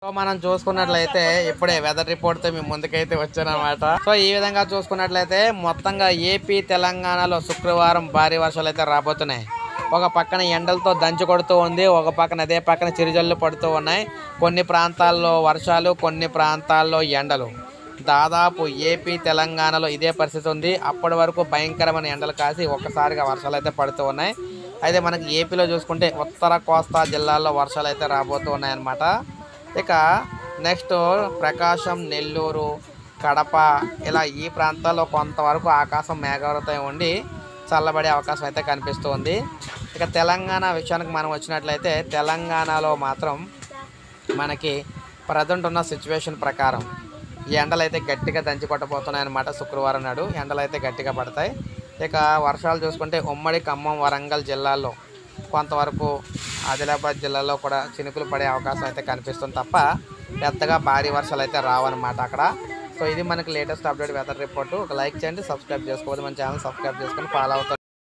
So మనం చూసుకున్నట్లయితే ఇప్పుడే వెదర్ రిపోర్ట్ తో మేము ముందుకైతే వచ్చానమాట. సో ఈ విధంగా చూసుకున్నట్లయితే మొత్తంగా ఏపీ తెలంగాణలో శుక్రవారం భారీ వర్షాలు అయితే రాబోతున్నాయి. ఒక పక్కన ఎండలతో దంచి కొడుతూ ఉంది, ఒక పక్కన అదే పక్కన చిరుజల్లు పడుతూ ఉన్నాయి. కొన్ని ప్రాంతాల్లో వర్షాలు, కొన్ని ప్రాంతాల్లో ఎండలు. దాదాపు ఏపీ తెలంగాణలో ఇదే పరిస్థితి ఉంది. అప్పటి వరకు భయంకరమైన ఎండలు కాసి ఒక్కసారిగా వర్షాలు అయితే పడుతూ ఉన్నాయి. అయితే మనకి ఏపీలో చూసుకుంటే ఉత్తర కోస్తా జిల్లాల్లో వర్షాలు అయితే రాబోతూ ఉన్నాయన్నమాట. ఇక నెక్స్ట్ ప్రకాశం, నెల్లూరు, కడప ఇలా ఈ ప్రాంతాల్లో కొంతవరకు ఆకాశం మేఘావృతం ఉండి చల్లబడే అవకాశం అయితే కనిపిస్తుంది. ఇక తెలంగాణ విషయానికి మనం వచ్చినట్లయితే తెలంగాణలో మాత్రం మనకి ప్రజెంట్ ఉన్న సిచ్యువేషన్ ప్రకారం ఈ ఎండలు అయితే గట్టిగా దంచి కొట్టబోతున్నాయి అన్నమాట. శుక్రవారం నాడు ఎండలు అయితే గట్టిగా పడతాయి. ఇక వర్షాలు చూసుకుంటే ఉమ్మడి ఖమ్మం, వరంగల్ జిల్లాల్లో కొంతవరకు, ఆదిలాబాద్ జిల్లాలో కూడా చినుకులు పడే అవకాశం అయితే కనిపిస్తుంది తప్ప పెద్దగా భారీ వర్షాలు అయితే రావన్నమాట అక్కడ. సో ఇది మనకి లేటెస్ట్ అప్డేట్ వెదర్ రిపోర్టు. ఒక లైక్ చేయండి, సబ్స్క్రైబ్ చేసుకోవద్దు, మన ఛానల్ సబ్స్క్రైబ్ చేసుకొని ఫాలో అవుతారు.